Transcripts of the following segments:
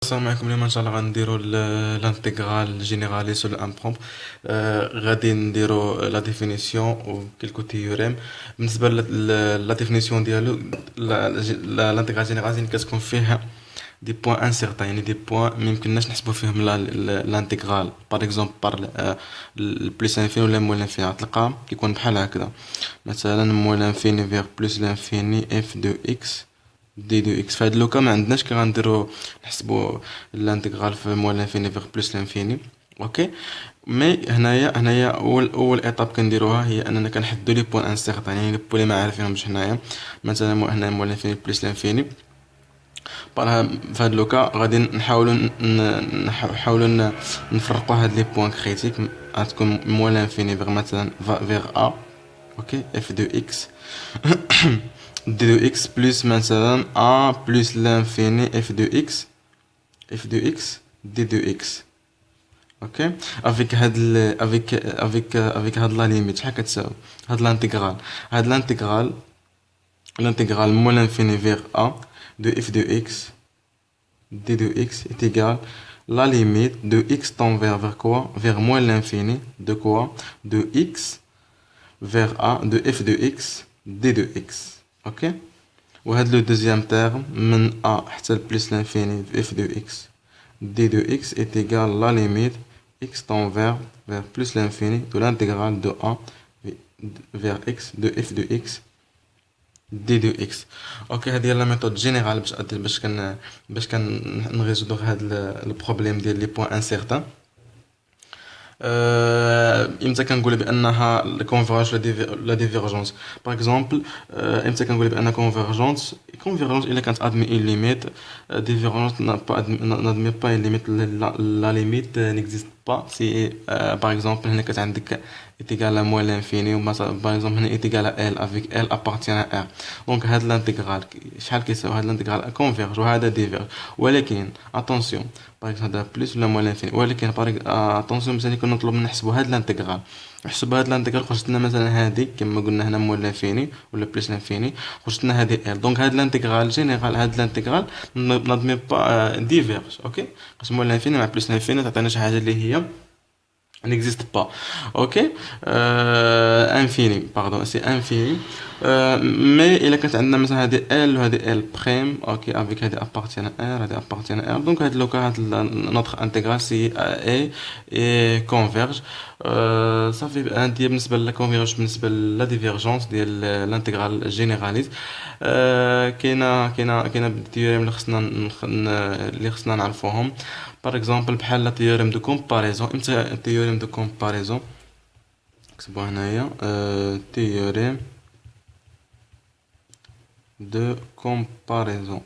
السلام عليكم. اليوم ان شاء الله غنديرو لانتيغرال جينيرالي سو ان برومبت. غادي نديرو لا ديفينيسيون و كيلكو تيوريم. بالنسبه لا ديفينيسيون ديالو لانتيغرال جينيرالي كتكون فيه دي بوين انسيغتان، يعني دي بوين ميمكنناش نحسبو فيهم لانتيغرال باغ اكزومبل بار البليس انفيني ولا مول انفيني. تلقى كيكون بحال هكذا، مثلا مول انفيني فيغ بلس لانفيني اف دو اكس دي دو اكس. فهاد لوكا ما عندناش كي غنديرو نحسبو الانتيغرال في موال لانفيني فيغ بلس لانفيني. اوكي، مي هنايا اول ايطاب كنديروها هي اننا كنحددو لي بوين انسيغتان، يعني لي بوين اللي ما عارفينهمش هنايا. مثلا هنا موال لانفيني بلس لانفيني. في هاد لوكا غادي نحاولو نفرقو هاد لي بوين كريتيك. غتكون موال لانفيني فيغ مثلا فيغ ا. اوكي، اف دو اكس d de x plus maintenant a plus l'infini f de x d de x. ok, avec هاد la limite شحال كتساوي هاد l'intégral moins l'infini vers a de f de x d de x est égal la limite de x tend vers quoi, vers moins l'infini de quoi, de x vers a de f de x d de x. ok, وهاد لو دوزيام تيرم من a حتى plus l'infini f de x d de x est égal la limite x tend vers plus l'infini de l'intégrale de a vers x de f de x d de x. اوكي، هذه هي لا ميثود جينيرال باش نريزودو هاد البروبليم ديال لي بوين انسيغتان. امتى كنقول بانها الكونفيرج لا ديفيرجونس؟ باغ اكزومبل امتى كنقول بان كونفيرجونس الا كانت ادمي اون ليميت، ديفيرجونس نادمي با اون ليميت. لا ليميت نيكزيست با سي باغ اكزومبل هنا عندك égal à moins l'infini، ومثلا باغ اكزومبل هنا égal à L avec L appartient à R. دونك هاد الانتيغرال شحال كيساوي؟ هاد الانتيغرال كونفيرج وهذا ديفيرج. ولكن اتونسيون باغ اكزومبل هذا بلس ولا موان لانفيني، ولكن اتونسيون مثلا كنا نطلب من نحسبوا هاد الانتيغرال. نحسب هاد الانتيغرال خرجت لنا مثلا هادي كما قلنا هنا موان لانفيني ولا بلس لانفيني، خرجت لنا هادي ال. دونك هاد الانتيغرال جينيرال، هاد الانتيغرال نادمي با ديفيرج. اوكي، قسمو موان لانفيني مع بلس لانفيني تعطينا شي حاجه اللي هي n'existe pas. ok, infini, pardon, c'est infini. mais il a quand même مثلا هذه L وهذه L prime. ok, avec هذه appartient à R هذه appartient à R. donc هذا لو كان notre intégrale c'est A et converge. صافي هذه بالنسبه للكونفيرج. بالنسبه للديفيرجونس ديال الانتيغرال جينيراليز، كاينه التيوريم اللي خصنا نعرفوهم. par exemple بحال لا تيوريم دو كومباريزون. امتى تيوريم دو كومباريزون؟ نكتبوها هنايا، تيوريم دو كومباريزون.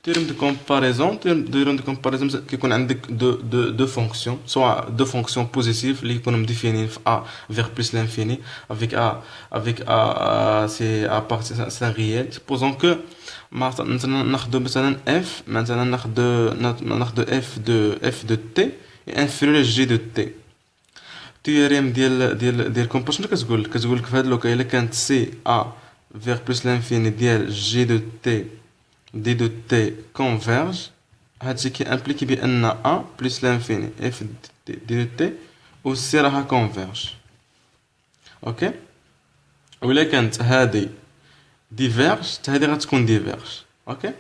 تيوريم دو كومباريزون كيكون عندك دو فونكسيون، سواء دو فونكسيون بوزيتيف اللي يكونوا مديفينين في a vers plus l'infini avec a c'est a partir c'est un réel. supposons que مثلا ناخذ f de t inférieur à g de t. تيوريم ديال كومباريزون كتقول لك في هاد لوكا الا كانت سي a vers plus l'infini ديال g de t d de t converge. هادشي كي امبليكي بان a plus l'infini f d de t aussi راها converge. اوكي، ولا كانت هادي ديفيرج هادي غتكون ديفيرج. اوكي،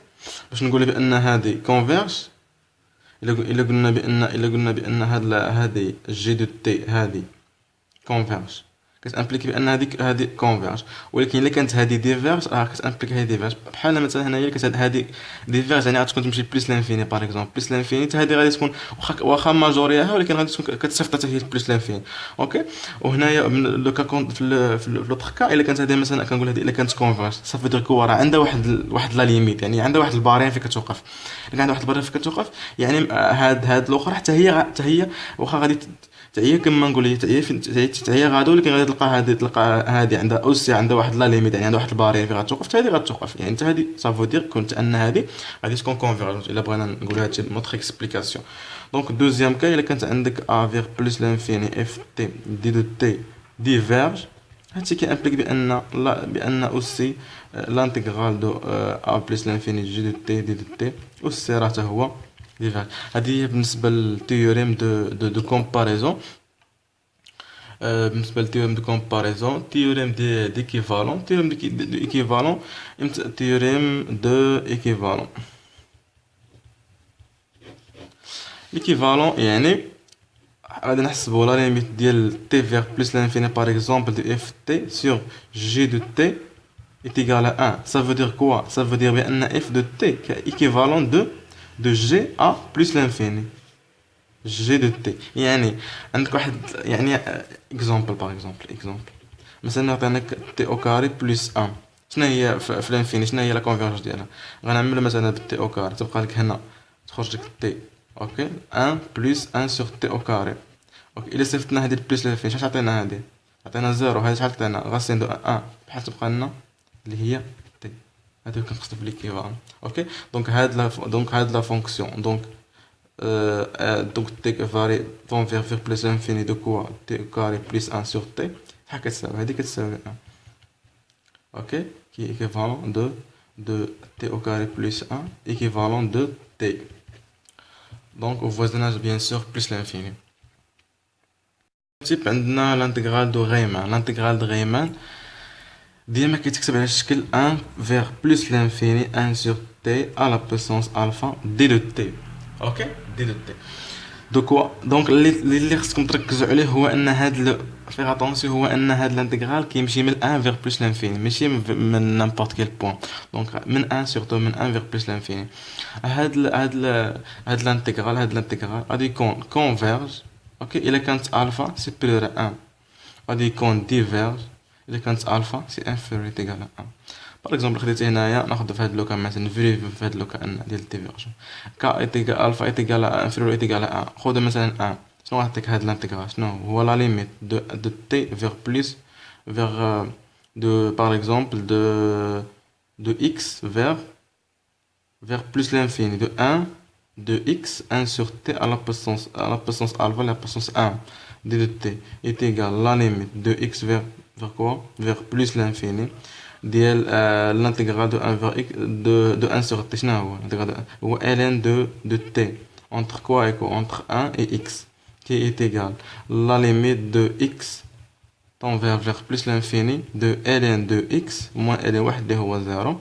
باش نقول بان هادي كونفيرج، الا قلنا بان هادي جي دو تي هادي كونفيرج، كتامبليكي بان هادي كونفيرج. ولكن الا كانت هادي ديفيرج كتامبليكي هادي ديفيرج. بحال مثلا هنايا كانت هادي ديفيرج، يعني غتكون تمشي بلس لانفيني باغ اكزومبل. بلس لانفيني هادي غادي تكون واخا ماجوريها، ولكن غادي تكون كتصيفط حتى هي بلس لانفيني. اوكي، وهنايا لو كا في لوطخ كا الا كانت هادي مثلا كنقول هادي الا كانت كونفيرج صافي دير كو راه عندها واحد لا ليميت، يعني عندها واحد البارين فين كتوقف. الا عندها واحد البارين فين كتوقف يعني هاد الاخرى حتى هي واخا غادي هي كما نقول هي غادي، ولكن غادي تلقى هادي عندها اوسي عندها واحد لا ليميت، يعني عندها واحد البارين فين غتوقف حتى هادي غتوقف. يعني حتى هادي صافو دير كنت ان هادي غادي تكون كونفيرجنت. الا بغينا نقول هادشي نوتر اكسبليكاسيون. دونك دوزيام كا الا كانت عندك a vers plus l'infini f t d de t diverge هادشي كيمبليك بان اوسي لانتيغرال دو ا بلس لانفيني جي دو تي دي دو تي اوسي راه حتى هو ديفيرج. هادي هي بالنسبه للتيوريم دو كومباريزون. بالنسبه للتيوريم دو كومباريزون، تيوريم ديكيفالون. تيوريم دو ايكيفالون، تيوريم دو ايكيفالون. ليكيفالون يعني غادي نحسبوا لا ليميت ديال تي فيغ بلس لانفيني باغ اكزومبل دو اف تي سور جي دو تي est égal à 1. Ça veut dire quoi? Ça veut dire bien f de t qui est équivalent de g à plus l'infini. g de t. يعني عندك واحد يعني exemple par exemple. مثلا نعطيناك t au carré plus 1. شنو هي في الانفيني؟ شنو هي لا كونفيرج ديالها؟ غنعملها مثلا بالتي او كاري، تبقى لك هنا تخرج لك تي اوكي 1 بلس 1 سور تي او كاري. اوكي الا صيفطنا هادي بلس الانفيني شحال عطينا؟ هادي عطينا 0. هادي شحال عطينا؟ غاسيندو 1 بحال تبقى لنا اللي هي تي. هادو كنقصدو بليكيفالون. اوكي دونك هاد لا فونكسيون دونك t varie vont vers plus l'infini de quoi t carré plus 1 sur t. شحال كتساوي؟ هادي كتساوي 1. ok qui est équivalent de t au carré plus 1 équivalent de t. donc au voisinage bien sûr plus l'infini. type عندنا l'intégrale de Riemann. l'intégrale de Riemann ديما كيتكتب على الشكل 1 vers plus l'infini 1 sur t à la puissance alpha d de t. اوكي d de t. دونك اللي خصكم تركزوا عليه هو ان هاد فيغ اتونسيون هو ان هاد الانتيغرال كيمشي من 1 vers plus l'infini ماشي من نيمبورط كيل بوين. دونك من 1 سورتو من 1 vers plus l'infini. هاد الانتيغرال غادي يكون كونفيرج اوكي الا كانت الفا سوبيريور ا 1. غادي يكون ديفيرج الا كانت الفا سي انفيريور ايغال ا 1. باغ اكزومبل خديت هنايا ناخذ في هاد لوكا مثلا فيريفي في هاد لوكا ان ديال الديفيرجن كا ايتيغال الفا ايتيغال انفيريور ايتيغال ا 1. خذ مثلا 1 شنو غنعطيك هاد لانتيغرال؟ شنو هو لا ليميت دو تي فيغ بلس فيغ دو باغ اكزومبل دو اكس vers plus l'infini de 1 de x 1 sur t à la puissance alpha la puissance 1 d de t est égal la limite de x vers quoi? Vers plus l'infini ديال l'intégrale de 1 vers x de 1 sur t. شنو هو l'intégrale هو ln de t entre quoi et quoi? Entre 1 et x qui est égal la limite de x tend vers plus l'infini de ln de x moins ln واحد اللي هو 0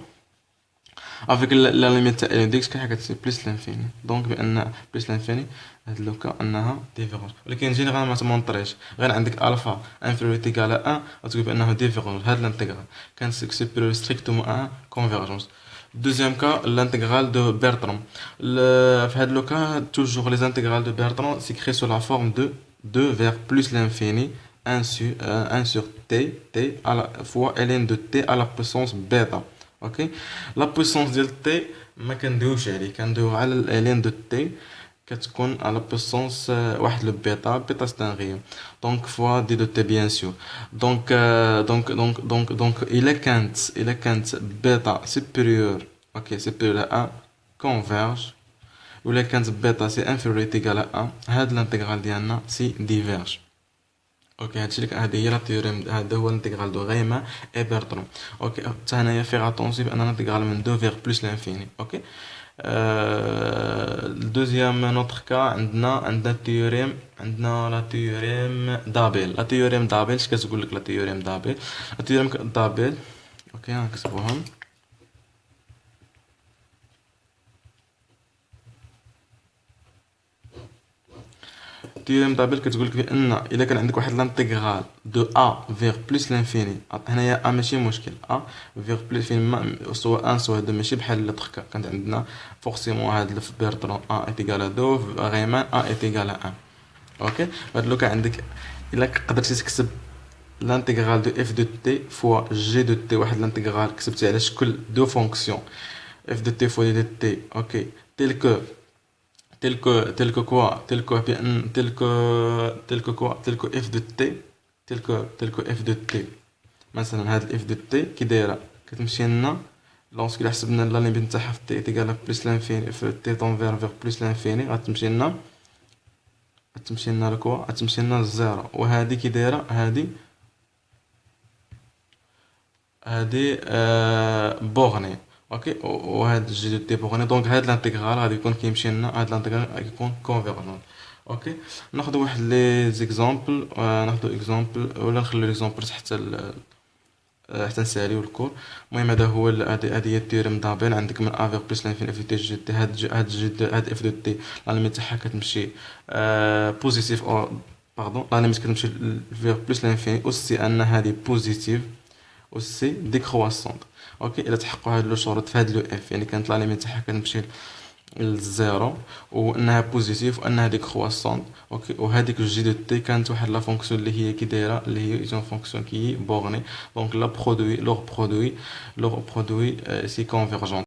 avec la limite تاع ln de x كاين حاجه تسمى plus l'infini. دونك بان plus l'infini هاد لوكا انها ديفيرونس. ولكن جينيرال ما تمونطريش غير عندك الفا انفيريور ايغال 1 غتقول بانه ديفيرونس. هاد الانتيغرال كان سوبيريور ستريكتومون 1 كونفيرجونس. دوزيام كا l'intégral de Bertrand. في هاد لوكا toujours les intégrales de Bertrand s'écrit sous la forme de 2 vers plus l'infini 1 sur t à la fois ln de t à la puissance bêta. ok la puissance ديال t ما كندويوش عليه، كندويو على ln de t كتكون على puissance واحد لو بيتا سي ان غيو دونك فوا دي دو تي بيان سور. دونك الا كانت بيتا سوبيريور اوكي سوبيريور ا 1 كونفيرج، ولا كانت بيتا سي انفيريور ايغال ا 1 هاد الانتيغرال ديالنا سي ديفيرج. اوكي هادشي اللي هادي هي لا تيوريم، هذا هو الانتيغرال دو غيمان اي بيرترون. اوكي حتى هنايا فيغ اتونسيون بان الانتيغرال من 2 فيغ بلس لانفيني. اوكي الدوزيام نوتر كا عندنا التيوريم، عندنا لا تيوريم دابيل. لا تيوريم دابيل اش كتقول لك؟ لا تيوريم دابيل، لا تيوريم دابيل اوكي غنكتبوهم. تيوريم دابيل كتقول لك بان الا كان عندك واحد لانتيغرال دو ا فيغ بلس لانفيني، هنايا ا ماشي مشكل، ا فيغ بلس فين سوا 1 سوا 2 ماشي بحال لوطخ كا كانت عندنا فورسيمون هاد في بيرترون ا ايتيغال 2 غيمان ا ايتيغال 1. اوكي هاد لوكا عندك الا قدرتي تكتب l'intégral de f de t fois g de t، واحد l'intégral كتبتي على شكل دو فونكسيون f de t fois d de t اوكي tel que quoi tel que f de t tel que f de t. مثلا هاد f de t كي دايره كتمشي لنا لونسك الا حسبنا لا ليميت تاعها في t تيغال بلس لانفيني في t طونفير فيغ بلس لانفيني غتمشي لنا لكوا غتمشي لنا للزيرو. وهادي كي دايره هادي هادي بورني. اوكي، وهاد الجي دو تي بورني. دونك هاد الانتيغرال غادي يكون كيمشي لنا، هاد الانتيغرال غادي يكون كونفيرجون. اوكي، ناخذ واحد لي زيكزامبل، ناخذ اكزامبل ولا نخلي ليكزامبل حتى نساليو الكور. المهم هذا هو هادي هي التيرم دابل. عندك من افيغ بلس لانفين اف تي جي تي، هاد اف دو تي لا ليميت تاعها كتمشي بوزيتيف، او باردون لا ليميت كتمشي فيغ بلس لانفيني اوسي ان هادي بوزيتيف اوسي ديكرواسونت. اوكي، الا تحققوا هاد لو شروط في هاد لو اف، يعني كانت لا ليميت تاعها كتمشي للزيرو، وانها بوزيتيف وانها ديكرواسونت. اوكي، وهذيك الجي دو تي كانت واحد لا فونكسيون اللي هي كي دايره، اللي هي اون فونكسيون كي بورني. دونك لا برودوي لوغ برودوي سي كونفيرجونت.